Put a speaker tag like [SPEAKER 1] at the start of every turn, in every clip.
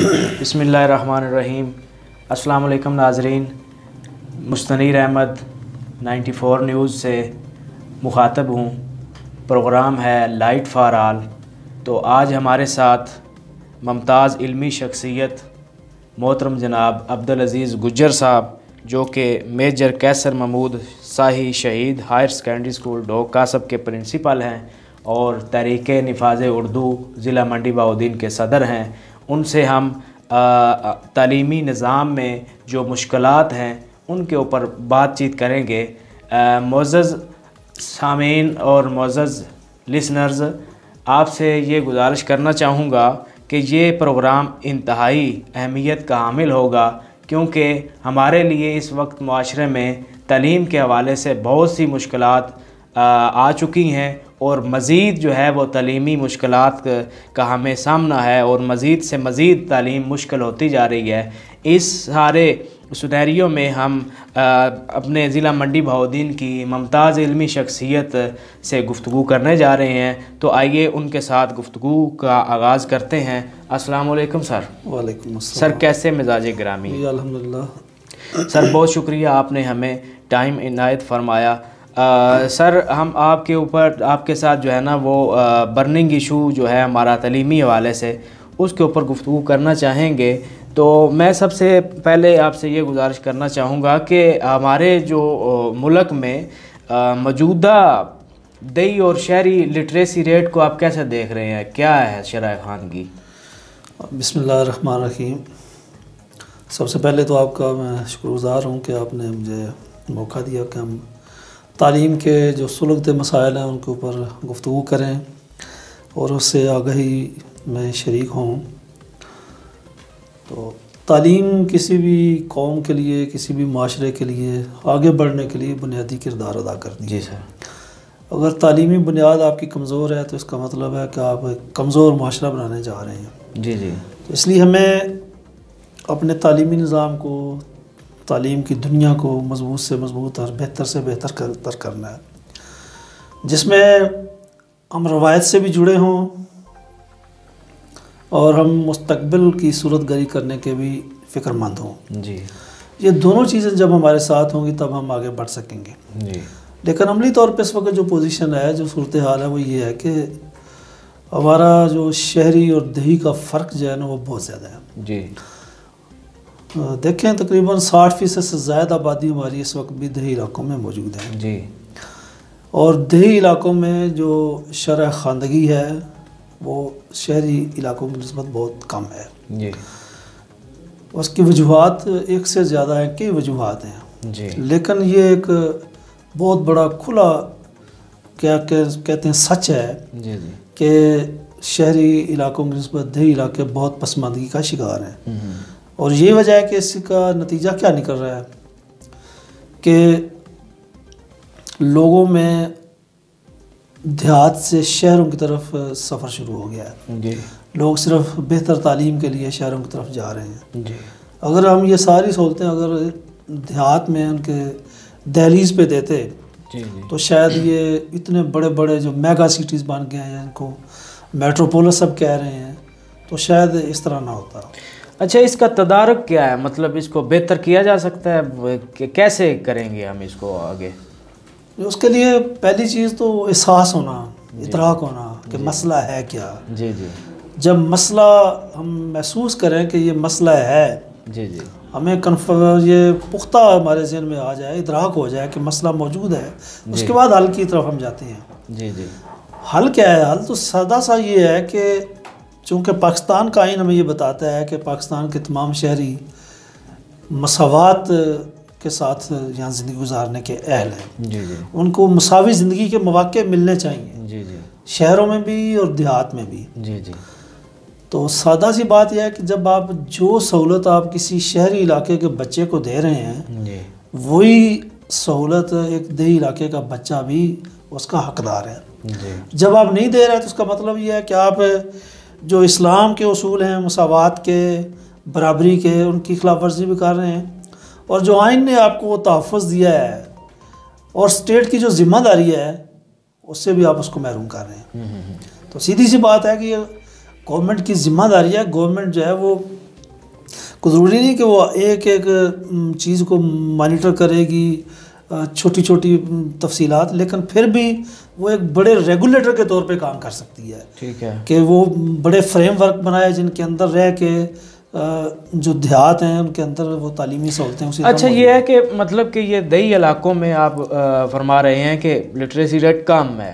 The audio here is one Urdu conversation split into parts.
[SPEAKER 1] بسم اللہ الرحمن الرحیم۔ السلام علیکم ناظرین، مستنیر احمد 94 نیوز سے مخاطب ہوں۔ پروگرام ہے لائٹ فار آل۔ تو آج ہمارے ساتھ ممتاز علمی شخصیت محترم جناب عبدالعزیز گجر صاحب، جو کہ میجر کیسر محمود شاہی شہید ہائر سیکنڈری اسکول ڈوک کاسب کے پرنسپل ہیں اور تحریک نفاذ اردو ضلع منڈی بہاؤالدین کے صدر ہیں۔ ان سے ہم تعلیمی نظام میں جو مشکلات ہیں ان کے اوپر بات چیت کریں گے۔ معزز سامعین اور معزز لسنرز، آپ سے یہ گزارش کرنا چاہوں گا کہ یہ پروگرام انتہائی اہمیت کا حامل ہوگا، کیونکہ ہمارے لیے اس وقت معاشرے میں تعلیم کے حوالے سے بہت سی مشکلات آ چکی ہیں، اور مزید جو ہے وہ تعلیمی مشکلات کا ہمیں سامنا ہے، اور مزید سے مزید تعلیم مشکل ہوتی جا رہی ہے۔ اس سارے سینیریو میں ہم اپنے ضلع منڈی بہاؤالدین کی ممتاز علمی شخصیت سے گفتگو کرنے جا رہے ہیں، تو آئیے ان کے ساتھ گفتگو کا آغاز کرتے ہیں۔ السلام علیکم سر۔
[SPEAKER 2] وعلیکم السلام
[SPEAKER 1] سر، کیسے مزاج گرامی؟
[SPEAKER 2] جی الحمدللہ
[SPEAKER 1] سر بہت شکریہ، آپ نے ہمیں ٹائم عنایت فرمایا۔ سر، ہم آپ کے ساتھ جو ہے نا وہ برننگ ایشو جو ہے ہمارا تعلیمی حوالے سے، اس کے اوپر گفتگو کرنا چاہیں گے۔ تو میں سب سے پہلے آپ سے یہ گزارش کرنا چاہوں گا کہ ہمارے جو ملک میں موجودہ دیہی اور شہری لٹریسی ریٹ کو آپ کیسے دیکھ رہے ہیں؟ کیا ہے شرح خواندگی؟
[SPEAKER 2] بسم اللہ الرحمن الرحیم۔ سب سے پہلے تو آپ کا میں شکر گزار ہوں کہ آپ نے مجھے موقع دیا کہ ہم تعلیم کے جو سلگتے مسائل ہیں ان کے اوپر گفتگو کریں اور اس سے آگہی میں شریک ہوں۔ تو تعلیم کسی بھی قوم کے لیے، کسی بھی معاشرے کے لیے آگے بڑھنے کے لیے بنیادی کردار ادا کرتی ہے۔
[SPEAKER 1] جی سر۔
[SPEAKER 2] اگر تعلیمی بنیاد آپ کی کمزور ہے تو اس کا مطلب ہے کہ آپ ایک کمزور معاشرہ بنانے جا رہے ہیں۔
[SPEAKER 1] جی جی۔
[SPEAKER 2] تو اس لیے ہمیں اپنے تعلیمی نظام کو، تعلیم کی دنیا کو مضبوط سے مضبوط اور بہتر سے بہتر کرنا ہے، جس میں ہم روایت سے بھی جڑے ہوں اور ہم مستقبل کی صورت گری کرنے کے بھی فکر مند ہوں۔
[SPEAKER 1] جی،
[SPEAKER 2] یہ دونوں چیزیں جب ہمارے ساتھ ہوں گی تب ہم آگے بڑھ سکیں گے۔
[SPEAKER 1] جی۔
[SPEAKER 2] لیکن عملی طور پہ اس وقت جو پوزیشن ہے، جو صورتحال ہے، وہ یہ ہے کہ ہمارا جو شہری اور دیہی کا فرق جو ہے نا وہ بہت زیادہ ہے۔
[SPEAKER 1] جی۔
[SPEAKER 2] دیکھیں تقریباً 60% سے زائد آبادی ہماری اس وقت بھی دیہی علاقوں میں موجود ہے۔
[SPEAKER 1] جی۔
[SPEAKER 2] اور دیہی علاقوں میں جو شرح خواندگی ہے وہ شہری علاقوں کی نسبت بہت کم ہے۔
[SPEAKER 1] جی۔
[SPEAKER 2] اس کی وجوہات ایک سے زیادہ ہیں، کئی وجوہات ہیں۔
[SPEAKER 1] جی۔
[SPEAKER 2] لیکن یہ ایک بہت بڑا کھلا کیا کہتے ہیں سچ ہے
[SPEAKER 1] جی جی
[SPEAKER 2] کہ شہری علاقوں کی نسبت دیہی علاقے بہت پسماندگی کا شکار ہیں۔ اور یہ وجہ ہے کہ اس کا نتیجہ کیا نکل رہا ہے کہ لوگوں میں دیہات سے شہروں کی طرف سفر شروع ہو گیا ہے۔
[SPEAKER 1] جی۔
[SPEAKER 2] لوگ صرف بہتر تعلیم کے لیے شہروں کی طرف جا رہے ہیں۔
[SPEAKER 1] جی۔
[SPEAKER 2] اگر ہم یہ ساری سہولتیں اگر دیہات میں ان کے دہلیز پہ دیتے
[SPEAKER 1] جی جی
[SPEAKER 2] تو شاید یہ اتنے بڑے بڑے جو میگا سٹیز بن گئے ہیں، ان کو میٹروپولس سب کہہ رہے ہیں، تو شاید اس طرح نہ ہوتا۔
[SPEAKER 1] اچھا، اس کا تدارک کیا ہے؟ مطلب اس کو بہتر کیا جا سکتا ہے کہ کیسے کریں گے ہم اس کو آگے؟
[SPEAKER 2] اس کے لیے پہلی چیز تو احساس ہونا، ادراک ہونا کہ مسئلہ ہے کیا۔
[SPEAKER 1] جی جی۔
[SPEAKER 2] جب مسئلہ ہم محسوس کریں کہ یہ مسئلہ ہے،
[SPEAKER 1] جی جی،
[SPEAKER 2] ہمیں یہ پختہ ہمارے ذہن میں آ جائے، ادراک ہو جائے کہ مسئلہ موجود ہے، اس کے بعد حل کی طرف ہم جاتے ہیں۔
[SPEAKER 1] جی جی۔
[SPEAKER 2] حل کیا ہے؟ حل تو سادہ سا یہ ہے کہ چونکہ پاکستان کا آئین ہمیں یہ بتاتا ہے کہ پاکستان کے تمام شہری مساوات کے ساتھ یہاں زندگی گزارنے کے اہل ہیں۔
[SPEAKER 1] جی جی۔
[SPEAKER 2] ان کو مساوی زندگی کے مواقع ملنے چاہیے،
[SPEAKER 1] جی جی۔
[SPEAKER 2] شہروں میں بھی اور دیہات میں بھی۔
[SPEAKER 1] جی جی۔
[SPEAKER 2] تو سادہ سی بات یہ ہے کہ جب آپ جو سہولت آپ کسی شہری علاقے کے بچے کو دے رہے ہیں،
[SPEAKER 1] جی،
[SPEAKER 2] وہی سہولت ایک دیہی علاقے کا بچہ بھی اس کا حقدار ہے۔
[SPEAKER 1] جی۔
[SPEAKER 2] جب آپ نہیں دے رہے تو اس کا مطلب یہ ہے کہ آپ جو اسلام کے اصول ہیں، مساوات کے، برابری کے، ان کی خلاف ورزی بھی کر رہے ہیں، اور جو آئین نے آپ کو وہ تحفظ دیا ہے اور اسٹیٹ کی جو ذمہ داری ہے اس سے بھی آپ اس کو محروم کر رہے ہیں۔ تو سیدھی سی بات ہے کہ یہ گورنمنٹ کی ذمہ داری ہے۔ گورنمنٹ جو ہے وہ ضروری نہیں کہ وہ ایک ایک چیز کو مانیٹر کرے گی، چھوٹی چھوٹی تفصیلات، لیکن پھر بھی وہ ایک بڑے ریگولیٹر کے طور پہ کام کر سکتی ہے.
[SPEAKER 1] ٹھیک ہے
[SPEAKER 2] کہ وہ بڑے فریم ورک بنائے جن کے اندر رہ کے جو دیہات ہیں ان کے اندر وہ تعلیمی سہولتیں اسی.
[SPEAKER 1] اچھا یہ ہے کہ مطلب کہ یہ دیہی علاقوں میں آپ فرما رہے ہیں کہ لٹریسی ریٹ کم ہے،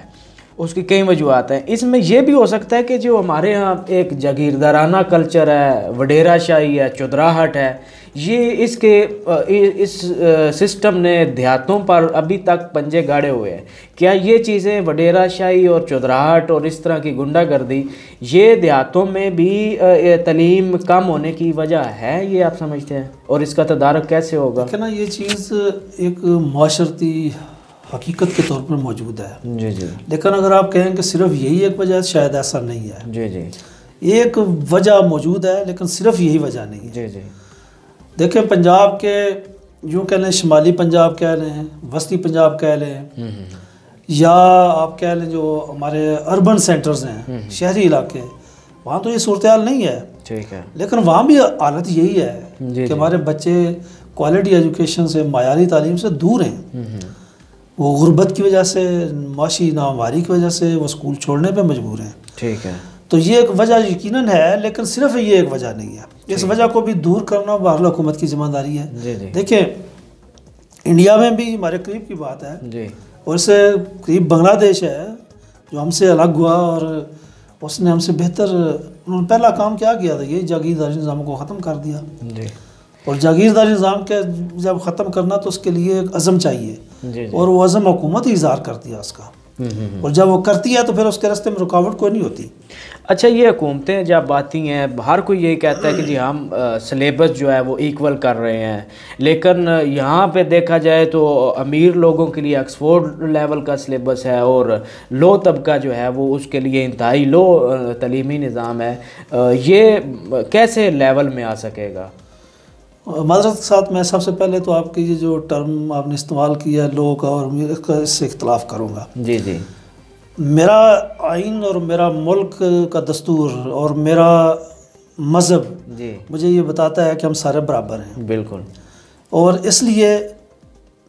[SPEAKER 1] اس کی کئی وجوہات ہیں. اس میں یہ بھی ہو سکتا ہے کہ جو ہمارے ہاں ایک جاگیردارانہ کلچر ہے، وڈیرا شاہی ہے، چودراہٹ ہے، یہ اس سسٹم نے دیہاتوں پر ابھی تک پنجے گاڑے ہوئے ہیں. کیا یہ چیزیں وڈیرا شاہی اور چودراہٹ اور اس طرح کی گنڈا گردی یہ دیہاتوں میں بھی تعلیم کم ہونے کی وجہ ہے، یہ آپ سمجھتے ہیں؟ اور اس کا تدارک کیسے ہوگا؟
[SPEAKER 2] کہ نا یہ چیز ایک معاشرتی حقیقت کے طور پر موجود ہے.
[SPEAKER 1] جی جی.
[SPEAKER 2] لیکن اگر آپ کہیں کہ صرف یہی ایک وجہ ہے، شاید ایسا نہیں ہے.
[SPEAKER 1] جی جی.
[SPEAKER 2] ایک وجہ موجود ہے لیکن صرف یہی وجہ نہیں ہے.
[SPEAKER 1] جی جی.
[SPEAKER 2] دیکھیں پنجاب کے یوں کہہ لیں، شمالی پنجاب کہہ لیں، وسطی پنجاب کہہ لیں، یا آپ کہہ لیں جو ہمارے اربن سینٹرز ہیں، شہری علاقے، وہاں تو یہ صورتحال نہیں ہے.
[SPEAKER 1] ٹھیک ہے.
[SPEAKER 2] لیکن وہاں بھی حالت یہی ہے کہ ہمارے بچے کوالٹی ایجوکیشن سے، معیاری تعلیم سے دور ہیں. وہ غربت کی وجہ سے، معاشی ناہمواری کی وجہ سے وہ اسکول چھوڑنے پہ مجبور ہیں.
[SPEAKER 1] ٹھیک ہے.
[SPEAKER 2] تو یہ ایک وجہ یقیناً ہے، لیکن صرف یہ ایک وجہ نہیں ہے. اس وجہ کو بھی دور کرنا بہرحال حکومت کی ذمہ داری ہے. دیکھیں انڈیا میں بھی ہمارے قریب کی بات ہے، اور اس سے قریب بنگلہ دیش ہے جو ہم سے الگ ہوا، اور اس نے ہم سے بہتر، انہوں نے پہلا کام کیا کیا تھا، یہ جاگیرداری نظام کو ختم کر دیا. اور جاگیرداری نظام کے جب ختم کرنا تو اس کے لیے ایک عزم چاہیے، اور وہ عزم حکومت ہی اظہار کرتی ہے اس کا. اور جب وہ کرتی ہے تو پھر اس کے راستے میں رکاوٹ کوئی نہیں ہوتی.
[SPEAKER 1] اچھا یہ حکومتیں جب آتی ہیں، ہر کوئی یہی کہتا ہے کہ جی ہم سلیبس جو ہے وہ ایکول کر رہے ہیں، لیکن یہاں پہ دیکھا جائے تو امیر لوگوں کے لیے آکسفورڈ لیول کا سلیبس ہے، اور لو طبقہ جو ہے وہ اس کے لیے انتہائی لو تعلیمی نظام ہے. یہ کیسے لیول میں آ سکے گا؟
[SPEAKER 2] معذرت کے ساتھ میں سب سے پہلے تو آپ کی یہ جو ٹرم آپ نے استعمال کیا ہے لو کا، اور اس سے اختلاف کروں گا.
[SPEAKER 1] جی جی.
[SPEAKER 2] میرا آئین اور میرا ملک کا دستور اور میرا مذہب
[SPEAKER 1] جی
[SPEAKER 2] مجھے یہ بتاتا ہے کہ ہم سارے برابر ہیں.
[SPEAKER 1] بالکل.
[SPEAKER 2] اور اس لیے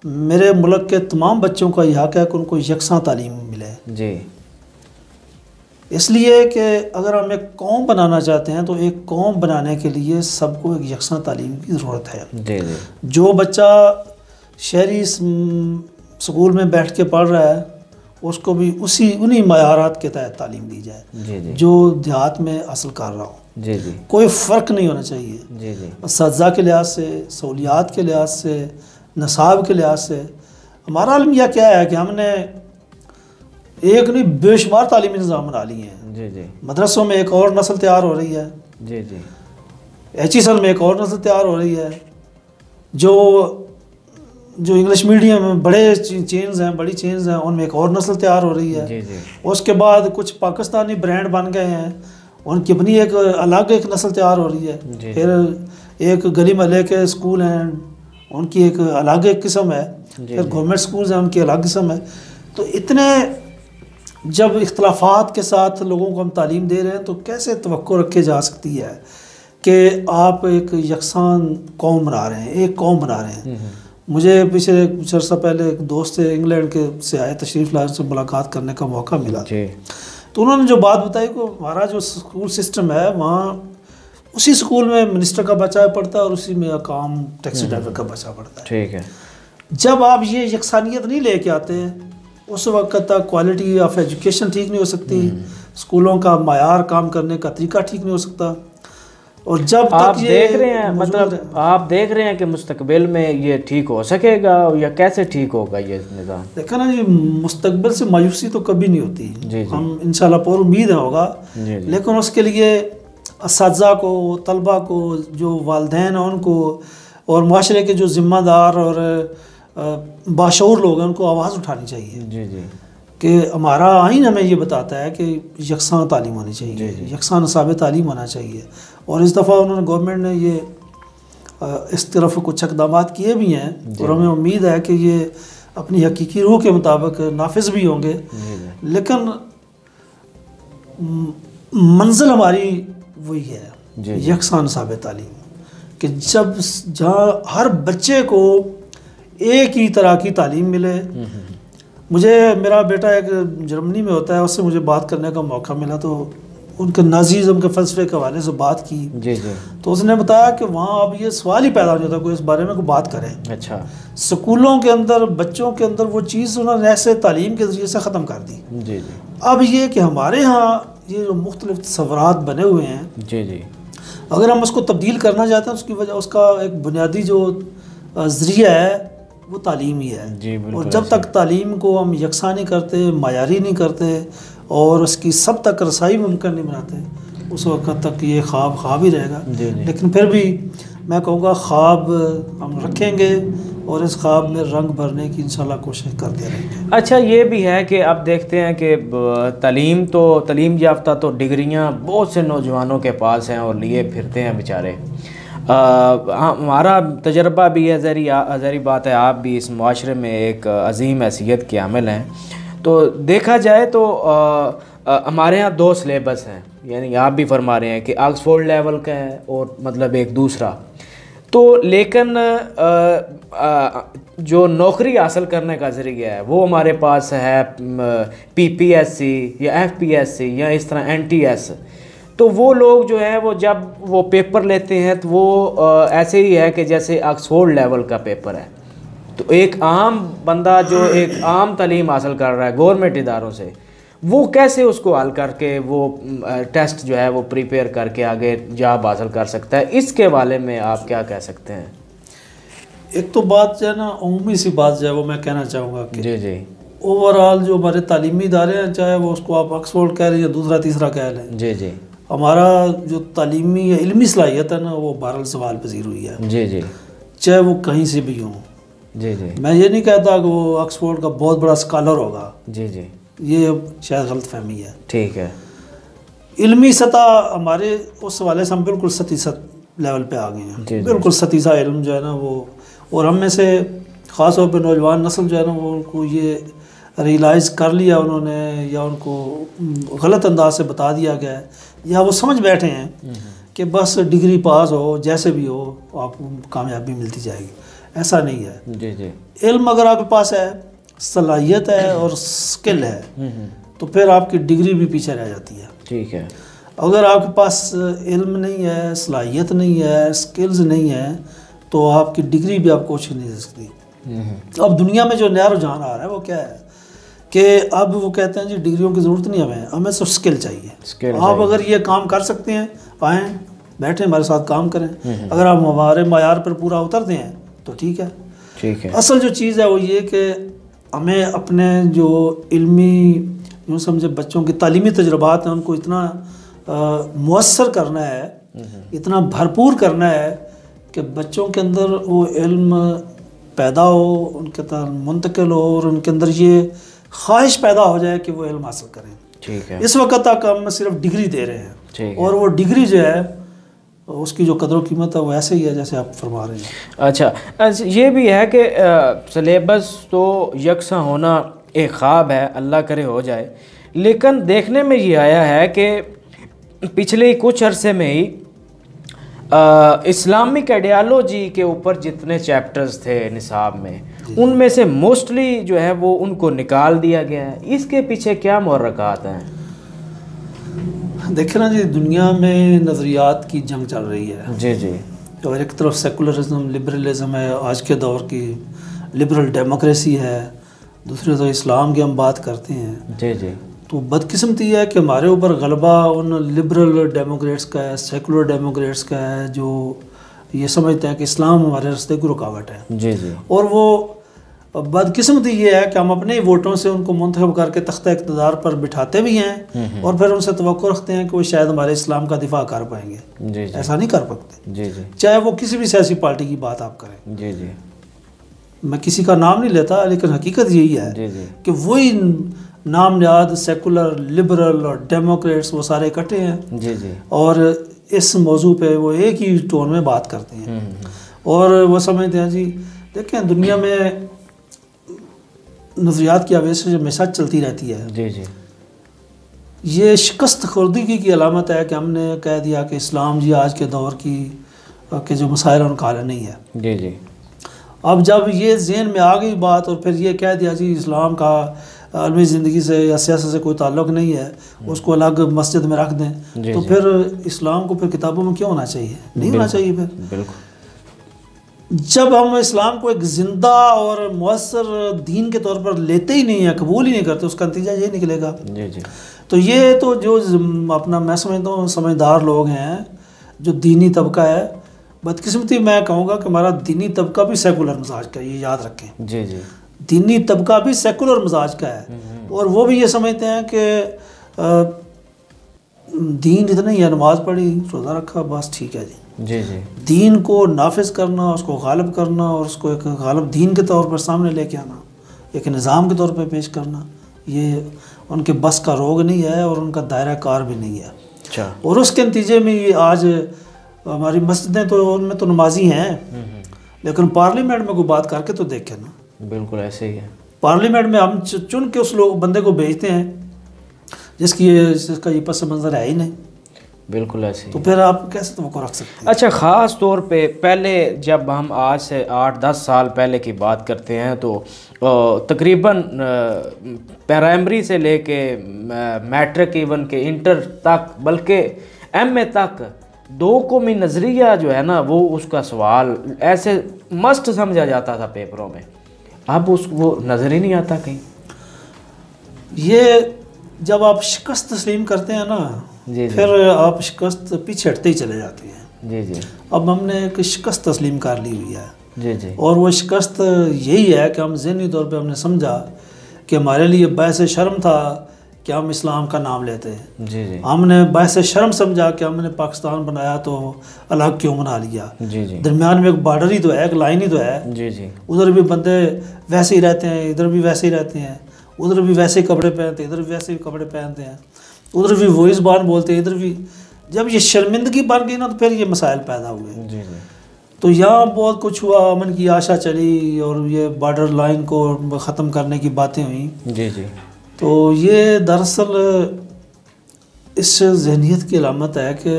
[SPEAKER 2] میرے ملک کے تمام بچوں کا یہ حق ہے کہ ان کو یکساں تعلیم ملے.
[SPEAKER 1] جی.
[SPEAKER 2] اس لیے کہ اگر ہم ایک قوم بنانا چاہتے ہیں تو ایک قوم بنانے کے لیے سب کو ایک یکساں تعلیم کی ضرورت ہے.
[SPEAKER 1] جی جی.
[SPEAKER 2] جو بچہ شہری سکول میں بیٹھ کے پڑھ رہا ہے اس کو بھی انہی معیارات کے تحت تعلیم دی جائے.
[SPEAKER 1] جی جی.
[SPEAKER 2] جو دیہات میں حاصل کر رہا ہو.
[SPEAKER 1] جی جی.
[SPEAKER 2] کوئی فرق نہیں ہونا چاہیے.
[SPEAKER 1] جی جی.
[SPEAKER 2] اساتذہ کے لحاظ سے، سہولیات کے لحاظ سے، نصاب کے لحاظ سے. ہمارا المیہ کیا ہے کہ ہم نے ایک نہیں بے شمار تعلیمی نظام بنا لیے ہیں.
[SPEAKER 1] جی جی.
[SPEAKER 2] مدرسوں میں ایک اور نسل تیار ہو رہی ہے.
[SPEAKER 1] جی جی.
[SPEAKER 2] HESL میں ایک اور نسل تیار ہو رہی ہے. جو انگلش میڈیم میں بڑے چینز ہیں، بڑی چینز ہیں، ان میں ایک اور نسل تیار ہو رہی ہے.
[SPEAKER 1] جی جی.
[SPEAKER 2] اس کے بعد کچھ پاکستانی برانڈ بن گئے ہیں، ان کی اپنی ایک الگ ایک نسل تیار ہو رہی ہے. پھر ایک گلی محلے کے اسکول ہیں، ان کی ایک الگ ایک قسم ہے. پھر گورنمنٹ اسکولز ہیں، ان کی الگ قسم ہے. تو اتنے جب اختلافات کے ساتھ لوگوں کو ہم تعلیم دے رہے ہیں تو کیسے توقع رکھے جا سکتی ہے کہ آپ ایک یکساں قوم بنا رہے ہیں، ایک قوم بنا رہے ہیں. مجھے پچھلے کچھ عرصہ پہلے ایک دوست سے انگلینڈ سے آئے تشریف لائے، سے ملاقات کرنے کا موقع ملا. تو انہوں نے جو بات بتائی کہ ہمارا جو اسکول سسٹم ہے وہاں اسی اسکول میں منسٹر کا بچہ پڑھتا ہے اور اسی میں کام ٹیکسی ڈرائیور کا بچہ پڑھتا ہے.
[SPEAKER 1] ٹھیک ہے.
[SPEAKER 2] جب آپ یہ یکسانیت نہیں لے کے آتے ہیں اس وقت تک کوالٹی آف ایجوکیشن ٹھیک نہیں ہو سکتی، اسکولوں کا معیار کام کرنے کا طریقہ ٹھیک نہیں ہو سکتا. اور جب
[SPEAKER 1] آپ دیکھ رہے ہیں مطلب آپ دیکھ رہے ہیں کہ مستقبل میں یہ ٹھیک ہو سکے گا یا کیسے ٹھیک ہوگا یہ نظام؟
[SPEAKER 2] دیکھا نا جی، مستقبل سے مایوسی تو کبھی نہیں ہوتی. ہم انشاءاللہ پر امید ہوگا، لیکن اس کے لیے اساتذہ کو، طلبہ کو، جو والدین ہیں ان کو، اور معاشرے کے جو ذمہ دار اور باشعور لوگ ہیں ان کو آواز اٹھانی چاہیے.
[SPEAKER 1] جی جی.
[SPEAKER 2] کہ ہمارا آئین ہمیں یہ بتاتا ہے کہ یکساں تعلیم ہونی چاہیے، یکساں نصاب تعلیم ہونا چاہیے. اور اس دفعہ انہوں نے گورنمنٹ نے یہ اس طرف کچھ اقدامات کیے بھی ہیں، اور ہمیں امید ہے کہ یہ اپنی حقیقی روح کے مطابق نافذ بھی ہوں گے. لیکن منزل ہماری وہی ہے، یکساں نصاب تعلیم. کہ جہاں ہر بچے کو ایک ہی طرح کی تعلیم ملے. مجھے میرا بیٹا ایک جرمنی میں ہوتا ہے, اس سے مجھے بات کرنے کا موقع ملا, تو ان کے نازیزم کے فلسفے کے حوالے سے بات کی.
[SPEAKER 1] جی جی.
[SPEAKER 2] تو اس نے بتایا کہ وہاں اب یہ سوال ہی پیدا ہو جاتا ہے کوئی اس بارے میں کوئی بات کرے.
[SPEAKER 1] اچھا.
[SPEAKER 2] سکولوں کے اندر بچوں کے اندر وہ چیز انہوں نے ایسے تعلیم کے ذریعے سے ختم کر دی.
[SPEAKER 1] جی جی.
[SPEAKER 2] اب یہ کہ ہمارے ہاں یہ جو مختلف تصورات بنے ہوئے ہیں,
[SPEAKER 1] جی جی,
[SPEAKER 2] اگر ہم اس کو تبدیل کرنا چاہتے ہیں اس کی وجہ اس کا ایک بنیادی جو ذریعہ ہے وہ تعلیم ہی ہے.
[SPEAKER 1] جی بالکل.
[SPEAKER 2] اور جب تک تعلیم کو ہم یکساں نہیں کرتے, معیاری نہیں کرتے اور اس کی سب تک رسائی ممکن نہیں بناتے, اس وقت تک یہ خواب ہی رہے گا.
[SPEAKER 1] جی جی.
[SPEAKER 2] لیکن پھر بھی میں کہوں گا خواب ہم رکھیں گے اور اس خواب میں رنگ بھرنے کی انشاءاللہ کوشش کرتے رہیں گے.
[SPEAKER 1] اچھا, یہ بھی ہے کہ اب دیکھتے ہیں کہ تعلیم یافتہ تو ڈگریاں بہت سے نوجوانوں کے پاس ہیں اور لیے پھرتے ہیں بیچارے. ہمارا تجربہ بھی ہے, ظاہری بات ہے آپ بھی اس معاشرے میں ایک عظیم حیثیت کے حامل ہیں. تو دیکھا جائے تو ہمارے ہاں 2 سلیبس ہیں, یعنی آپ بھی فرما رہے ہیں کہ آکسفورڈ لیول کا ہے اور مطلب ایک دوسرا. تو لیکن جو نوکری حاصل کرنے کا ذریعہ ہے وہ ہمارے پاس ہے PPSC یا FPSC یا اس طرح NTS. تو وہ لوگ جو ہیں وہ جب وہ پیپر لیتے ہیں تو وہ ایسے ہی ہے کہ جیسے آکسفورڈ لیول کا پیپر ہے. تو ایک عام بندہ جو ایک عام تعلیم حاصل کر رہا ہے گورنمنٹ اداروں سے, وہ کیسے اس کو حل کر کے وہ ٹیسٹ جو ہے وہ پریپیئر کر کے آگے جاب حاصل کر سکتا ہے؟ اس کے بارے میں آپ کیا کہہ سکتے ہیں؟
[SPEAKER 2] ایک تو بات جو ہے نا, عمومی سی بات جو ہے وہ میں کہنا چاہوں گا کہ
[SPEAKER 1] جی جی,
[SPEAKER 2] اوورآل جو ہمارے تعلیمی ادارے ہیں, چاہے وہ اس کو آپ آکسفورڈ کہہ رہے ہیں یا دوسرا تیسرا کہہ لیں,
[SPEAKER 1] جی جی,
[SPEAKER 2] ہمارا جو تعلیمی یا علمی صلاحیت ہے نا وہ بہرحال سوال پذیر ہوئی ہے.
[SPEAKER 1] جی جی,
[SPEAKER 2] چاہے وہ کہیں سے بھی ہوں.
[SPEAKER 1] جی جی,
[SPEAKER 2] میں یہ نہیں کہتا کہ وہ آکسفورڈ کا بہت بڑا اسکالر ہوگا.
[SPEAKER 1] جی جی,
[SPEAKER 2] یہ شاید غلط فہمی ہے.
[SPEAKER 1] ٹھیک ہے.
[SPEAKER 2] علمی سطح ہمارے اس حوالے سے ہم بالکل سطحی لیول پہ آ گئے ہیں. بالکل سطحی سا علم جو ہے نا وہ, اور ہم میں سے خاص طور پہ نوجوان نسل جو ہے نا وہ ان کو یہ ریئلائز کر لیا انہوں نے, یا ان کو غلط انداز سے بتا دیا گیا ہے, یا وہ سمجھ بیٹھے ہیں کہ بس ڈگری پاس ہو جیسے بھی ہو آپ کو کامیابی ملتی جائے گی. ایسا نہیں ہے.
[SPEAKER 1] جی جی,
[SPEAKER 2] علم اگر آپ کے پاس ہے, صلاحیت ہے اور سکل ہے, تو پھر آپ کی ڈگری بھی پیچھے رہ جاتی ہے.
[SPEAKER 1] ٹھیک ہے. اگر
[SPEAKER 2] آپ کے پاس علم نہیں ہے, صلاحیت نہیں ہے, سکلز نہیں ہے, تو آپ کی ڈگری بھی آپ کو اچھی نہیں دے سکتی. اب دنیا میں جو نیا رجحان آ رہا ہے وہ کیا ہے کہ اب وہ کہتے ہیں جی ڈگریوں کی ضرورت نہیں, ہمیں صرف سکل چاہیے. آپ اگر یہ کام کر سکتے ہیں, آئیں بیٹھیں ہمارے ساتھ کام کریں. اگر آپ ہمارے معیار پر پورا اترتے ہیں تو ٹھیک ہے.
[SPEAKER 1] ٹھیک ہے.
[SPEAKER 2] اصل جو چیز ہے وہ یہ کہ ہمیں اپنے جو علمی یوں سمجھے بچوں کے تعلیمی تجربات ہیں ان کو اتنا مؤثر کرنا ہے, اتنا بھرپور کرنا ہے کہ بچوں کے اندر وہ علم پیدا ہو, ان کے اندر منتقل ہو, اور ان کے اندر یہ خواہش پیدا ہو جائے کہ وہ علم حاصل کریں.
[SPEAKER 1] ٹھیک ہے.
[SPEAKER 2] اس وقت تک ہم صرف ڈگری دے رہے ہیں, اور وہ ڈگری جو ہے اس کی جو قدر و قیمت ہے وہ ایسے ہی ہے جیسے آپ فرما رہے ہیں.
[SPEAKER 1] اچھا, یہ بھی ہے کہ سلیبس تو یکساں ہونا ایک خواب ہے, اللہ کرے ہو جائے, لیکن دیکھنے میں یہ آیا ہے کہ پچھلے کچھ عرصے میں ہی اسلامک آئیڈیالوجی کے اوپر جتنے چیپٹرز تھے نصاب میں, ان میں سے موسٹلی جو ہے وہ ان کو نکال دیا گیا ہے. اس کے پیچھے کیا محرکات ہیں؟
[SPEAKER 2] دیکھیں نا جی, دنیا میں نظریات کی جنگ چل رہی ہے.
[SPEAKER 1] جی جی.
[SPEAKER 2] اور ایک طرف سیکولرزم, لبرلزم ہے, آج کے دور کی لبرل ڈیموکریسی ہے, دوسری طرف اسلام کی ہم بات کرتے ہیں.
[SPEAKER 1] جی جی.
[SPEAKER 2] تو بدقسمتی ہے کہ ہمارے اوپر غلبہ ان لبرل ڈیموکریٹس کا ہے, سیکولر ڈیموکریٹس کا ہے, جو یہ سمجھتے ہیں کہ اسلام ہمارے راستے کی رکاوٹ ہے.
[SPEAKER 1] جی جی.
[SPEAKER 2] اور وہ بدقسمتی یہ ہے کہ ہم اپنے ہی ووٹوں سے ان کو منتخب کر کے تختہ اقتدار پر بٹھاتے بھی ہیں, اور پھر ان سے توقع رکھتے ہیں کہ وہ شاید ہمارے اسلام کا دفاع کر پائیں گے.
[SPEAKER 1] جی جی.
[SPEAKER 2] ایسا نہیں کر پاتے.
[SPEAKER 1] جی جی.
[SPEAKER 2] چاہے وہ کسی بھی سیاسی پارٹی کی بات آپ کریں.
[SPEAKER 1] جی جی.
[SPEAKER 2] میں کسی کا نام نہیں لیتا, لیکن حقیقت یہی ہے کہ وہی نام نہاد سیکولر, لبرل اور ڈیموکریٹس وہ سارے اکٹھے ہیں.
[SPEAKER 1] جی جی. اور
[SPEAKER 2] اس موضوع پہ وہ ایک ہی ٹون میں بات کرتے ہیں, اور وہ سمجھتے ہیں جی دیکھیں دنیا میں نظریات کی آویزش ہمیشہ چلتی رہتی ہے.
[SPEAKER 1] جی جی.
[SPEAKER 2] یہ شکست خوردگی کی علامت ہے کہ ہم نے کہہ دیا کہ اسلام جی آج کے دور کی کہ جو مسائل ان کا حل نہیں ہے.
[SPEAKER 1] جی جی.
[SPEAKER 2] اب جب یہ ذہن میں آ گئی بات اور پھر یہ کہہ دیا جی اسلام کا عالمی زندگی سے یا سیاست سے کوئی تعلق نہیں ہے, اس کو الگ مسجد میں رکھ دیں, تو پھر اسلام کو پھر کتابوں میں کیوں ہونا چاہیے؟ نہیں ہونا چاہیے. پھر
[SPEAKER 1] بالکل
[SPEAKER 2] جب ہم اسلام کو ایک زندہ اور مؤثر دین کے طور پر لیتے ہی نہیں ہیں, قبول ہی نہیں کرتے, اس کا نتیجہ یہ نکلے گا.
[SPEAKER 1] جی جی.
[SPEAKER 2] تو یہ تو جو اپنا میں سمجھتا ہوں سمجھدار لوگ ہیں, جو دینی طبقہ ہے, بدقسمتی میں کہوں گا کہ ہمارا دینی طبقہ بھی سیکولر مزاج کا ہے, یہ یاد رکھیں.
[SPEAKER 1] جی جی.
[SPEAKER 2] دینی طبقہ بھی سیکولر مزاج کا ہے, اور وہ بھی یہ سمجھتے ہیں کہ دین اتنا ہی ہے, نماز پڑھی, روزہ رکھا, بس ٹھیک ہے جی.
[SPEAKER 1] جی جی.
[SPEAKER 2] دین کو نافذ کرنا, اس کو غالب کرنا, اور اس کو ایک غالب دین کے طور پر سامنے لے کے آنا, ایک نظام کے طور پہ پیش کرنا, یہ ان کے بس کا روگ نہیں ہے اور ان کا دائرہ کار بھی نہیں ہے.
[SPEAKER 1] اچھا.
[SPEAKER 2] اور اس کے نتیجے میں یہ آج ہماری مسجدیں تو ان میں تو نمازی ہیں, لیکن پارلیمنٹ میں کوئی بات کر کے تو دیکھیں نا.
[SPEAKER 1] بالکل ایسے ہی ہے.
[SPEAKER 2] پارلیمنٹ میں ہم چن کے اس بندے کو بھیجتے ہیں جس کا یہ پس منظر ہے ہی نہیں. بالکل ایسے. تو پھر آپ کیسے توقع رکھ سکتے ہیں؟
[SPEAKER 1] اچھا, خاص طور پہ پہلے جب ہم آج سے 8-10 سال پہلے کی بات کرتے ہیں تو تقریباً پرائمری سے لے کے میٹرک ایون کے انٹر تک, بلکہ ایم اے تک, دو قومی نظریہ جو ہے نا, وہ اس کا سوال ایسے مسٹ سمجھا جاتا تھا پیپروں میں. اب وہ نظر ہی نہیں آتا کہیں.
[SPEAKER 2] یہ جب آپ شکست تسلیم کرتے ہیں نا, پھر آپ شکست پیچھے ہٹتے ہی چلے جاتے ہیں.
[SPEAKER 1] جی جی.
[SPEAKER 2] اب ہم نے ایک شکست تسلیم کر لی ہوئی ہے.
[SPEAKER 1] جی جی.
[SPEAKER 2] اور وہ شکست یہی ہے کہ ہم ذہنی طور پہ ہم نے سمجھا کہ ہمارے لیے باعث شرم تھا کہ ہم اسلام کا نام لیتے ہیں.
[SPEAKER 1] جی جی.
[SPEAKER 2] ہم نے باعث شرم سمجھا کہ ہم نے پاکستان بنایا تو الگ کیوں بنا لیا.
[SPEAKER 1] جی جی.
[SPEAKER 2] درمیان میں ایک بارڈر ہی تو ہے, ایک لائن ہی تو ہے.
[SPEAKER 1] جی جی.
[SPEAKER 2] ادھر بھی بندے ویسے ہی رہتے ہیں, ادھر بھی ویسے ہی رہتے ہیں, ادھر بھی ویسے کپڑے پہنتے ہیں, ادھر بھی ویسے کپڑے پہنتے ہیں, ادھر بھی وہی زبان بولتے ہیں, ادھر بھی. جب یہ شرمندگی بن گئی نا تو پھر یہ مسائل پیدا ہوئے.
[SPEAKER 1] جی جی.
[SPEAKER 2] تو یہاں بہت کچھ ہوا, امن کی آشا چلی اور یہ بارڈر لائن کو ختم کرنے کی باتیں ہوئیں.
[SPEAKER 1] جی جی.
[SPEAKER 2] تو یہ دراصل اس ذہنیت کی علامت ہے کہ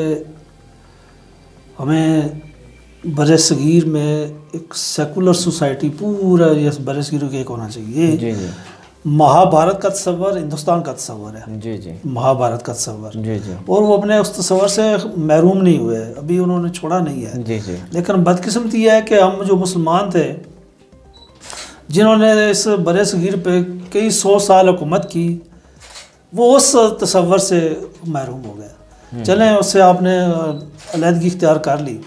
[SPEAKER 2] ہمیں بر صغیر میں ایک سیکولر سوسائٹی, پورا یہ بر صغیر کا ایک ہونا چاہیے.
[SPEAKER 1] جی جی.
[SPEAKER 2] مہابھارت کا تصور ہندوستان کا تصور ہے.
[SPEAKER 1] جی جی.
[SPEAKER 2] مہابھارت کا تصور.
[SPEAKER 1] جی جی. اور
[SPEAKER 2] وہ اپنے اس تصور سے محروم نہیں ہوئے, ابھی انہوں نے چھوڑا نہیں ہے.
[SPEAKER 1] جی جی.
[SPEAKER 2] لیکن بدقسمتی یہ ہے کہ ہم جو مسلمان تھے, جنہوں نے اس بر صغیر پہ کئی 100 سال حکومت کی, وہ اس تصور سے محروم ہو گئے. چلیں اس سے آپ نے علیحدگی اختیار کر لی,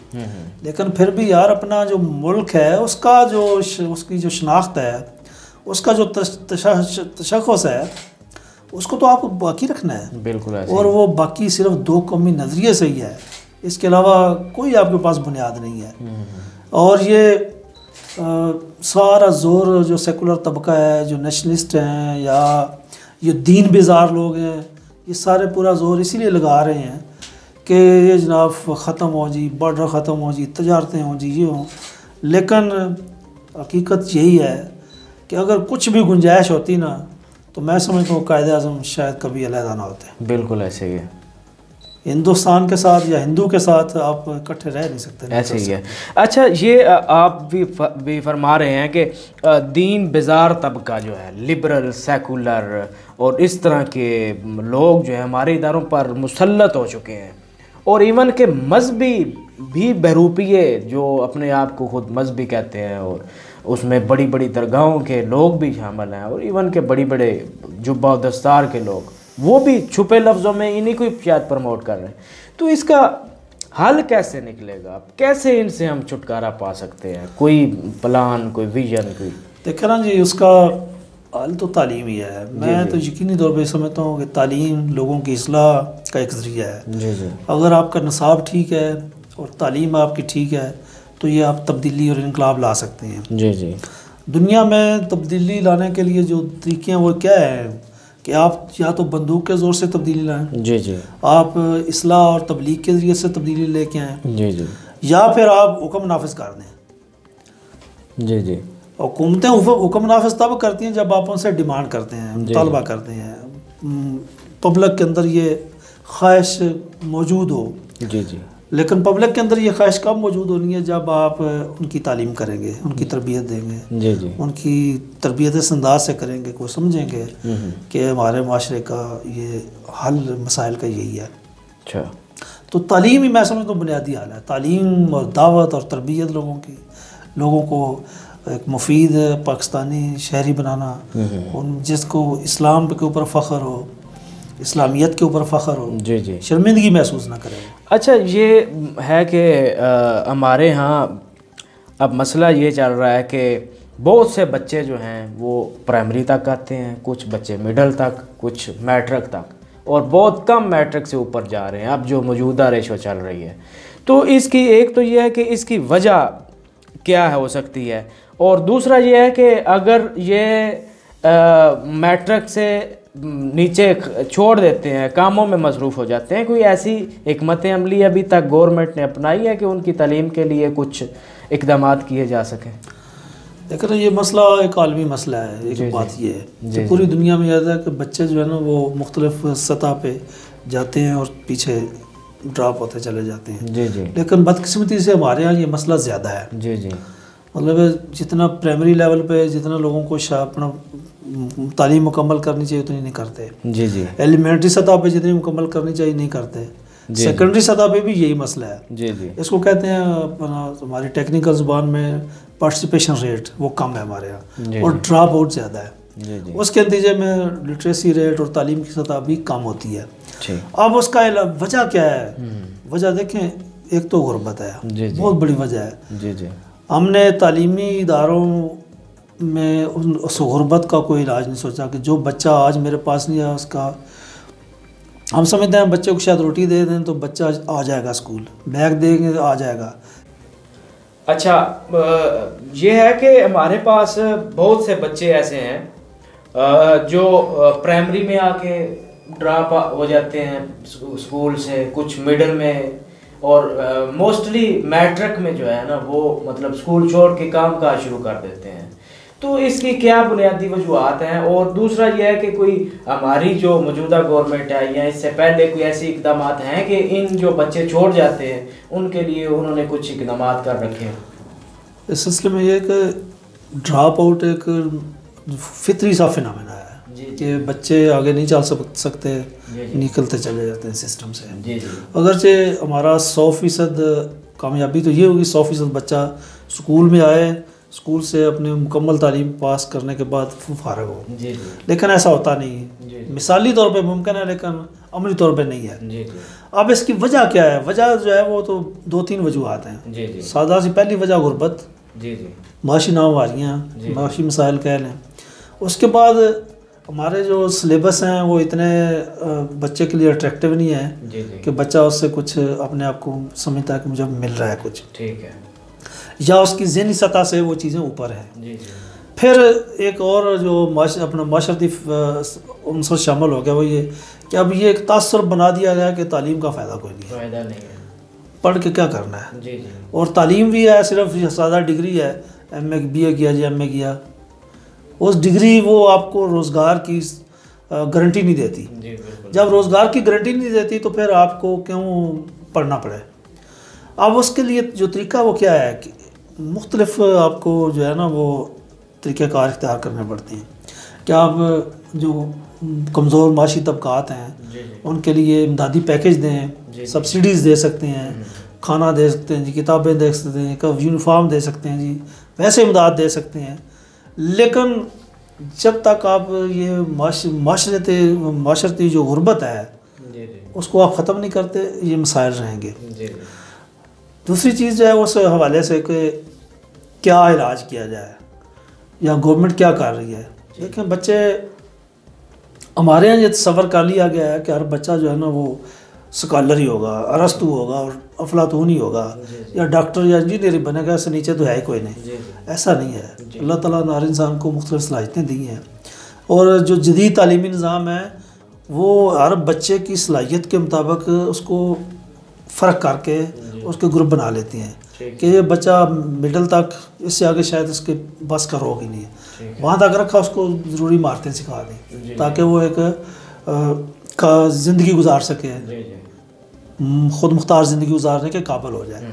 [SPEAKER 2] لیکن پھر بھی یار اپنا جو ملک ہے اس کا جو اس کی جو شناخت ہے, اس کا جو تشخص ہے, اس کو تو آپ کو باقی رکھنا ہے.
[SPEAKER 1] بالکل.
[SPEAKER 2] اور وہ باقی صرف 2 قومی نظریے سے ہی ہے, اس کے علاوہ کوئی آپ کے پاس بنیاد نہیں ہے. اور یہ سارا زور جو سیکولر طبقہ ہے, جو نیشنلسٹ ہیں یا یہ دین بیزار لوگ ہیں, یہ سارے پورا زور اسی لیے لگا رہے ہیں کہ یہ جناب ختم ہو جی, بارڈر ختم ہو جی, تجارتیں ہوں جی, یہ ہوں. لیکن حقیقت یہی ہے کہ اگر کچھ بھی گنجائش ہوتی نا تو میں سمجھتا ہوں قائد اعظم شاید کبھی علیحدہ نہ ہوتے.
[SPEAKER 1] بالکل ایسے ہی ہے.
[SPEAKER 2] ہندوستان کے ساتھ یا ہندو کے ساتھ آپ اکٹھے رہ نہیں سکتے.
[SPEAKER 1] ایسے ہی ہے. اچھا, یہ آپ بھی فرما رہے ہیں کہ دین بیزار طبقہ جو ہے, لبرل, سیکولر اور اس طرح کے لوگ جو ہے ہمارے اداروں پر مسلط ہو چکے ہیں, اور ایون کہ مذہبی بھی بہروپیے جو اپنے آپ کو خود مذہبی کہتے ہیں, اور اس میں بڑی بڑی درگاہوں کے لوگ بھی شامل ہیں, اور ایون کہ بڑی بڑے جبہ و دستار کے لوگ, وہ بھی چھپے لفظوں میں انہی کو شاید پروموٹ کر رہے ہیں. تو اس کا حل کیسے نکلے گا؟ کیسے ان سے ہم چھٹکارا پا سکتے ہیں؟ کوئی پلان, کوئی ویژن, کوئی؟
[SPEAKER 2] دیکھیں نا جی, اس کا حل تو تعلیم ہی ہے. میں تو یقینی طور پہ سمجھتا ہوں کہ تعلیم لوگوں کی اصلاح کا ایک ذریعہ ہے.
[SPEAKER 1] جی جی.
[SPEAKER 2] اگر آپ کا نصاب ٹھیک ہے اور تعلیم آپ کی ٹھیک ہے تو یہ آپ تبدیلی اور انقلاب لا سکتے ہیں.
[SPEAKER 1] جی جی.
[SPEAKER 2] دنیا میں تبدیلی لانے کے لیے جو طریقے ہیں وہ کیا ہے کہ آپ یا تو بندوق کے زور سے تبدیلی لائیں.
[SPEAKER 1] جی جی.
[SPEAKER 2] آپ اصلاح اور تبلیغ کے ذریعے سے تبدیلی لے کے آئیں.
[SPEAKER 1] جی جی.
[SPEAKER 2] یا پھر آپ حکم نافذ کر دیں.
[SPEAKER 1] جی جی.
[SPEAKER 2] حکومتیں حکم نافذ تب کرتی ہیں جب آپ ان سے ڈیمانڈ کرتے ہیں, مطالبہ کرتے ہیں, پبلک کے اندر یہ خواہش موجود ہو.
[SPEAKER 1] جی جی.
[SPEAKER 2] لیکن پبلک کے اندر یہ خواہش کب موجود ہونی ہے جب آپ ان کی تعلیم کریں گے، ان کی تربیت دیں گے،
[SPEAKER 1] جی جی،
[SPEAKER 2] ان کی تربیت اس انداز سے کریں گے، کو سمجھیں گے کہ ہمارے معاشرے کا یہ حل مسائل کا یہی ہے.
[SPEAKER 1] اچھا.
[SPEAKER 2] تو تعلیم ہی میں سمجھتا ہوں بنیادی حال ہے. تعلیم اور دعوت اور تربیت لوگوں کو ایک مفید پاکستانی شہری بنانا، جس کو اسلام کے اوپر فخر ہو، اسلامیت کے اوپر فخر ہو،
[SPEAKER 1] جی جی،
[SPEAKER 2] شرمندگی محسوس نہ کرے.
[SPEAKER 1] اچھا یہ ہے کہ ہمارے ہاں اب مسئلہ یہ چل رہا ہے کہ بہت سے بچے جو ہیں وہ پرائمری تک آتے ہیں، کچھ بچے مڈل تک، کچھ میٹرک تک، اور بہت کم میٹرک سے اوپر جا رہے ہیں اب جو موجودہ ریشو چل رہی ہے. تو اس کی ایک تو یہ ہے کہ اس کی وجہ کیا ہو سکتی ہے، اور دوسرا یہ ہے کہ اگر یہ میٹرک سے نیچے چھوڑ دیتے ہیں، کاموں میں مصروف ہو جاتے ہیں، کوئی ایسی حکمت عملی ابھی تک گورنمنٹ نے اپنائی ہے کہ ان کی تعلیم کے لیے کچھ اقدامات کیے جا سکیں؟
[SPEAKER 2] لیکن یہ مسئلہ ایک عالمی مسئلہ ہے. ایک بات یہ ہے کہ پوری دنیا میں یہ ہے کہ بچے جو ہے نا وہ مختلف سطح پہ جاتے ہیں اور پیچھے ڈراپ ہوتے چلے جاتے ہیں.
[SPEAKER 1] جی جی،
[SPEAKER 2] لیکن بدقسمتی سے ہمارے ہاں یہ مسئلہ زیادہ ہے.
[SPEAKER 1] جی جی،
[SPEAKER 2] مطلب جتنا پرائمری لیول پہ جتنا لوگوں کو اپنا تعلیم مکمل کرنی چاہیے اتنی نہیں کرتے.
[SPEAKER 1] جی جی،
[SPEAKER 2] ایلیمنٹری سطح پہ جتنی مکمل کرنی چاہیے نہیں کرتے. سیکنڈری سطح پہ بھی یہی مسئلہ ہے.
[SPEAKER 1] جی جی،
[SPEAKER 2] اس کو کہتے ہیں ہماری ٹیکنیکل زبان میں پارٹیسپیشن ریٹ وہ کم ہے ہمارے یہاں، اور ڈراپ آؤٹ زیادہ ہے. اس کے نتیجے میں لٹریسی ریٹ اور تعلیم کی سطح بھی کم ہوتی ہے. اب اس کا وجہ کیا ہے؟ وجہ دیکھیں، ایک تو غربت ہے، بہت بڑی وجہ ہے.
[SPEAKER 1] جی جی،
[SPEAKER 2] ہم نے تعلیمی اداروں میں اس غربت کا کوئی علاج نہیں سوچا کہ جو بچہ آج میرے پاس نہیں ہے اس کا، ہم سمجھتے ہیں بچے کو شاید روٹی دے دیں تو بچہ آ جائے گا اسکول، بیگ دیں گے تو آ جائے گا.
[SPEAKER 1] اچھا یہ ہے کہ ہمارے پاس بہت سے بچے ایسے ہیں جو پرائمری میں آ کے ڈراپ ہو جاتے ہیں اسکول سے، کچھ مڈل میں، اور موسٹلی میٹرک میں جو ہے نا وہ مطلب اسکول چھوڑ کے کام کاج شروع کر دیتے ہیں. تو اس کی کیا بنیادی وجوہات ہیں؟ اور دوسرا یہ ہے کہ کوئی ہماری جو موجودہ گورنمنٹ ہے یا اس سے پہلے کوئی ایسی اقدامات ہیں کہ ان جو بچے چھوڑ جاتے ہیں ان کے لیے انہوں نے کچھ اقدامات کر رکھے ہیں؟
[SPEAKER 2] اس سلسلے میں یہ کہ ڈراپ آؤٹ ایک فطری سا فنامنا ہے کہ بچے آگے نہیں چل سکتے، نکلتے چلے جاتے ہیں سسٹم سے. اگرچہ ہمارا 100% کامیابی تو یہ ہوگی 100% بچہ اسکول میں آئے، اسکول سے اپنے مکمل تعلیم پاس کرنے کے بعد فارغ ہو. لیکن ایسا ہوتا نہیں ہے. مثالی طور پہ ممکن ہے لیکن عملی طور پہ نہیں ہے. اب اس کی وجہ کیا ہے؟ وجہ جو ہے وہ تو 2-3 وجوہات ہیں. سادہ سی پہلی وجہ غربت، معاشی نامواریاں، معاشی مسائل کہہ لیں. اس کے بعد ہمارے جو سلیبس ہیں وہ اتنے بچے کے لیے اٹریکٹیو نہیں ہے کہ بچہ اس سے کچھ اپنے آپ کو سمجھتا ہے کہ مجھے مل رہا ہے کچھ، ٹھیک ہے، یا اس کی ذہنی سطح سے وہ چیزیں اوپر ہیں. پھر ایک اور جو اپنا معاشرتی عنصر شامل ہو گیا وہ یہ کہ اب یہ ایک تاثر بنا دیا گیا کہ تعلیم کا فائدہ کوئی نہیں ہے، پڑھ کے کیا کرنا ہے. اور تعلیم بھی ہے صرف سادہ ڈگری ہے، ایم اے بی اے کیا جی ایم اے کیا، اس ڈگری وہ آپ کو روزگار کی گارنٹی نہیں دیتی. جب روزگار کی گارنٹی نہیں دیتی تو پھر آپ کو کیوں پڑھنا پڑے؟ اب اس کے لیے جو طریقہ وہ کیا ہے کہ مختلف آپ کو جو ہے نا وہ طریقہ کار اختیار کرنے پڑتے ہیں کہ آپ جو کمزور معاشی طبقات ہیں ان کے لیے امدادی پیکیج دیں، سبسڈیز دے سکتے ہیں، کھانا دے سکتے ہیں جی، کتابیں دے سکتے ہیں، یونیفارم دے سکتے ہیں جی، ویسے امداد دے سکتے ہیں. لیکن جب تک آپ یہ معاشرتی جو غربت ہے اس کو آپ ختم نہیں کرتے یہ مسائل رہیں گے. دوسری چیز جو ہے اس حوالے سے کہ کیا علاج کیا جائے یا گورنمنٹ کیا کر رہی ہے. لیکن بچے ہمارے یہاں یہ تصور کر لیا گیا ہے کہ ہر بچہ جو ہے نا وہ سکالر ہی ہوگا، ارسطو ہوگا اور افلاطون ہی ہوگا، یا ڈاکٹر یا انجینئر بنے گا، اس سے نیچے تو ہے ہی کوئی نہیں. ایسا نہیں ہے. اللہ تعالیٰ نے ہر انسان کو مختلف صلاحیتیں دی ہیں، اور جو جدید تعلیمی نظام ہے وہ ہر بچے کی صلاحیت کے مطابق اس کو فرق کر کے اس کے گروپ بنا لیتے ہیں کہ یہ بچہ مڈل تک، اس سے آگے شاید اس کے بس کا روگ ہی نہیں ہے، وہاں تک رکھا، اس کو ضروری مہارتیں سکھا دیں تاکہ وہ ایک زندگی گزار سکے خود مختار زندگی گزارنے کے قابل ہو جائے.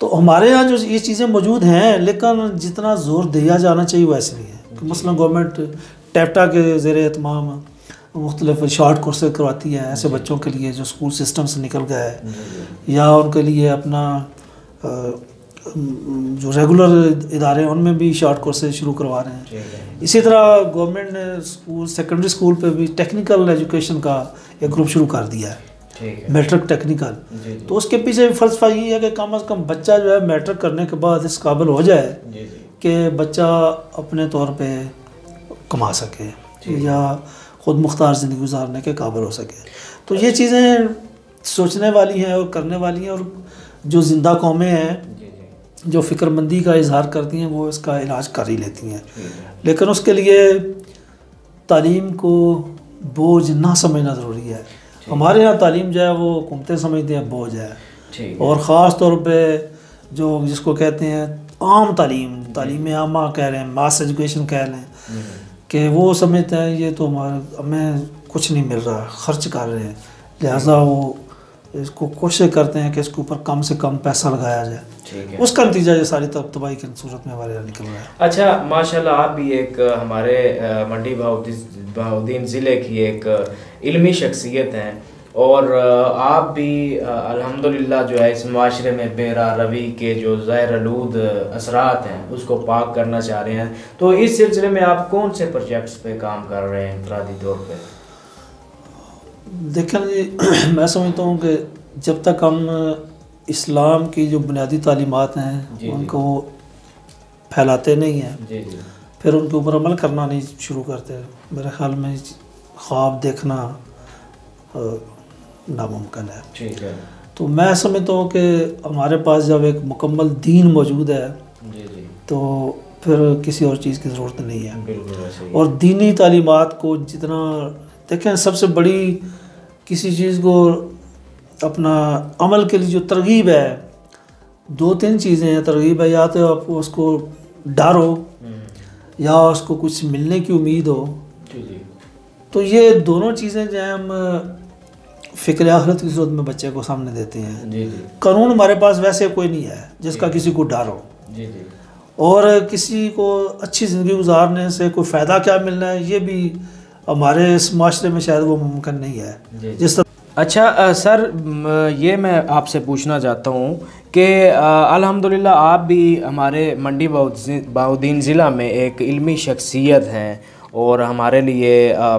[SPEAKER 2] تو ہمارے یہاں جو یہ چیزیں موجود ہیں لیکن جتنا زور دیا جانا چاہیے وہ ایسے نہیں ہے. مثلا گورنمنٹ ٹیپٹا کے زیر اہتمام مختلف شارٹ کورسز کرواتی ہے ایسے بچوں کے لیے جو اسکول سسٹم سے نکل گئے ہے, یا ان کے لیے اپنا جو ریگولر ادارے ہیں ان میں بھی شارٹ کورسز شروع کروا رہے ہیں. اسی طرح گورنمنٹ نے اسکول سیکنڈری اسکول پہ بھی ٹیکنیکل ایجوکیشن کا ایک گروپ شروع کر دیا ہے, میٹرک ٹیکنیکل. تو اس کے پیچھے فلسفہ یہ ہے کہ کم از کم بچہ جو ہے میٹرک کرنے کے بعد اس قابل ہو جائے کہ بچہ اپنے طور پہ کما سکے یا خود مختار زندگی گزارنے کے قابل ہو سکے. تو یہ چیزیں سوچنے والی ہیں اور کرنے والی ہیں, اور جو زندہ قومیں ہیں جو فکر مندی کا اظہار کرتی ہیں وہ اس کا علاج کر ہی لیتی ہیں. لیکن اس کے لیے تعلیم کو بوجھ نہ سمجھنا ضروری ہے. ہمارے یہاں تعلیم جو ہے وہ حکومتیں سمجھتے ہیں بوجھ ہے, اور خاص طور پہ جو جس کو کہتے ہیں عام تعلیم عامہ کہہ رہے ہیں, ماس ایجوکیشن کہہ رہے ہیں, کہ وہ سمجھتے ہیں یہ تو ہمیں کچھ نہیں مل رہا, خرچ کر رہے ہیں, لہٰذا وہ اس کو کوشش کرتے ہیں کہ اس کے اوپر کم سے کم پیسہ لگایا جائے. اس کا نتیجہ یہ ساری تباہی کی صورت میں ہمارے یہاں نکل رہا ہے.
[SPEAKER 1] اچھا ماشاءاللہ, آپ بھی ایک ہمارے منڈی بہاؤدین ضلع کی ایک علمی شخصیت ہیں, اور آپ بھی الحمدللہ جو ہے اس معاشرے میں بے راہ روی کے جو زہر آلود اثرات ہیں اس کو پاک کرنا چاہ رہے ہیں. تو اس سلسلے میں آپ کون سے پروجیکٹس پہ کام کر رہے ہیں انفرادی طور پہ؟
[SPEAKER 2] دیکھیں جی, میں سمجھتا ہوں کہ جب تک ہم اسلام کی جو بنیادی تعلیمات ہیں ان کو پھیلاتے نہیں ہیں, پھر ان کے اوپر عمل کرنا نہیں شروع کرتے, میرے خیال میں خواب دیکھنا ناممکن ہے. تو میں سمجھتا ہوں کہ ہمارے پاس جب ایک مکمل دین موجود ہے تو پھر کسی اور چیز کی ضرورت نہیں ہے. اور دینی تعلیمات کو جتنا دیکھیں, سب سے بڑی کسی چیز کو اپنا عمل کے لیے جو ترغیب ہے, 2-3 چیزیں ہیں ترغیب ہے. یا تو آپ اس کو ڈر ہو, یا اس کو کچھ ملنے کی امید ہو. تو یہ دونوں چیزیں جو ہیں ہم فکر آخرت کی صورت میں بچے کو سامنے دیتے ہیں. قانون ہمارے پاس ویسے کوئی نہیں ہے جس کا کسی کو ڈر ہو, اور کسی کو اچھی زندگی گزارنے سے کوئی فائدہ کیا ملنا ہے یہ بھی ہمارے اس معاشرے میں شاید وہ ممکن نہیں ہے جس طرح.
[SPEAKER 1] اچھا سر, یہ میں آپ سے پوچھنا چاہتا ہوں کہ الحمدللہ آپ بھی ہمارے منڈی بہاؤدین ضلع میں ایک علمی شخصیت ہیں اور ہمارے لیے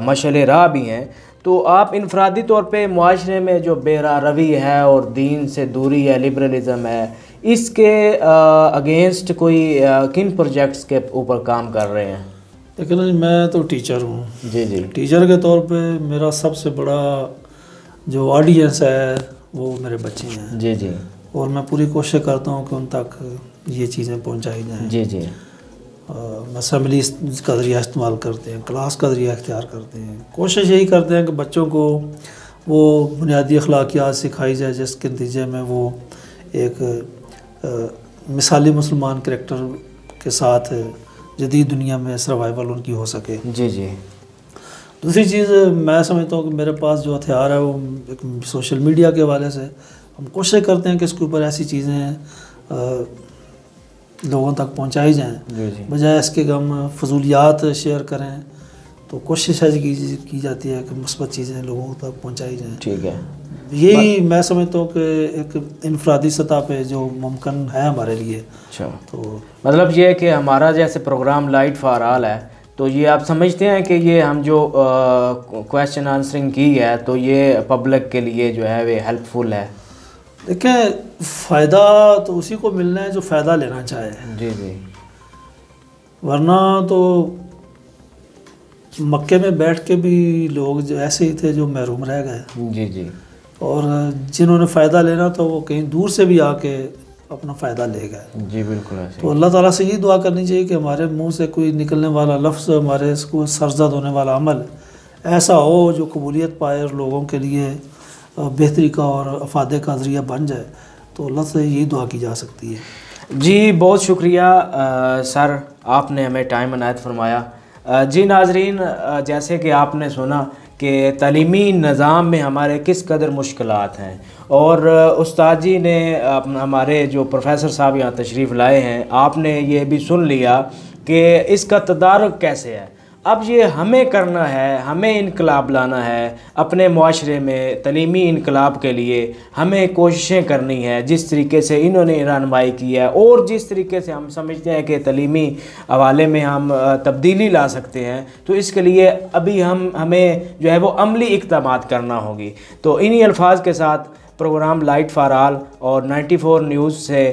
[SPEAKER 1] مشعل راہ بھی ہیں. تو آپ انفرادی طور پہ معاشرے میں جو بے راہ روی ہے اور دین سے دوری ہے, لبرلزم ہے, اس کے اگینسٹ کوئی کن پروجیکٹس کے اوپر کام کر رہے ہیں؟
[SPEAKER 2] لیکن میں تو ٹیچر ہوں.
[SPEAKER 1] جی.
[SPEAKER 2] ٹیچر کے طور پہ میرا سب سے بڑا جو آڈینس ہے وہ میرے بچے ہیں.
[SPEAKER 1] جی.
[SPEAKER 2] اور میں پوری کوشش کرتا ہوں کہ ان تک یہ چیزیں پہنچائی جائیں.
[SPEAKER 1] جی.
[SPEAKER 2] اسمبلی کا ذریعہ استعمال کرتے ہیں, کلاس کا ذریعہ اختیار کرتے ہیں. کوشش یہی کرتے ہیں کہ بچوں کو وہ بنیادی اخلاقیات سکھائی جائے جس کے نتیجے میں وہ ایک مثالی مسلمان کریکٹر کے ساتھ جدید دنیا میں سروائیول ان کی ہو سکے.
[SPEAKER 1] جی.
[SPEAKER 2] دوسری چیز میں سمجھتا ہوں کہ میرے پاس جو ہتھیار ہے وہ ایک سوشل میڈیا کے حوالے سے ہم کوشش کرتے ہیں کہ اس کے اوپر ایسی چیزیں لوگوں تک پہنچائی جائیں. بجائے اس کے کہ ہم فضولیات شیئر کریں تو کوشش ایسی کی جاتی ہے کہ مثبت چیزیں لوگوں تک پہنچائی جائیں.
[SPEAKER 1] ٹھیک ہے.
[SPEAKER 2] یہی میں سمجھتا ہوں کہ ایک انفرادی سطح پہ جو ممکن ہے ہمارے لیے.
[SPEAKER 1] اچھا, تو مطلب یہ ہے کہ ہمارا جیسے پروگرام لائٹ فار آل ہے تو یہ آپ سمجھتے ہیں کہ یہ ہم جو کویشچن آنسرنگ کی ہے تو یہ پبلک کے لیے جو ہے وہ ہیلپ فل ہے؟
[SPEAKER 2] دیکھیں, فائدہ تو اسی کو ملنا ہے جو فائدہ لینا چاہے.
[SPEAKER 1] جی.
[SPEAKER 2] ورنہ تو مکے میں بیٹھ کے بھی لوگ جو ایسے ہی تھے جو محروم رہ گئے.
[SPEAKER 1] جی.
[SPEAKER 2] اور جنہوں نے فائدہ لینا تو وہ کہیں دور سے بھی آ کے اپنا فائدہ لے گئے.
[SPEAKER 1] جی بالکل ایسے.
[SPEAKER 2] تو اللہ تعالیٰ سے یہ دعا کرنی چاہیے کہ ہمارے منہ سے کوئی نکلنے والا لفظ, ہمارے اس کو سرزد ہونے والا عمل ایسا ہو جو قبولیت پائے اور لوگوں کے لیے بہتری کا اور افادے کا ذریعہ بن جائے. تو اللہ سے یہی دعا کی جا سکتی ہے.
[SPEAKER 1] جی بہت شکریہ سر, آپ نے ہمیں ٹائم عنایت فرمایا. جی ناظرین, جیسے کہ آپ نے سنا کہ تعلیمی نظام میں ہمارے کس قدر مشکلات ہیں، اور استاد جی نے ہمارے جو پروفیسر صاحب یہاں تشریف لائے ہیں، آپ نے یہ بھی سن لیا کہ اس کا تدارک کیسے ہے۔ اب یہ ہمیں کرنا ہے، ہمیں انقلاب لانا ہے اپنے معاشرے میں، تعلیمی انقلاب کے لیے ہمیں کوششیں کرنی ہے جس طریقے سے انہوں نے رہنمائی کی ہے، اور جس طریقے سے ہم سمجھتے ہیں کہ تعلیمی حوالے میں ہم تبدیلی لا سکتے ہیں، تو اس کے لیے ابھی ہمیں جو ہے وہ عملی اقدامات کرنا ہوگی۔ تو انہی الفاظ کے ساتھ پروگرام لائٹ فار آل اور 94 نیوز سے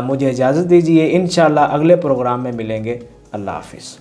[SPEAKER 1] مجھے اجازت دیجیے، انشاءاللہ اگلے پروگرام میں ملیں گے۔ اللہ حافظ۔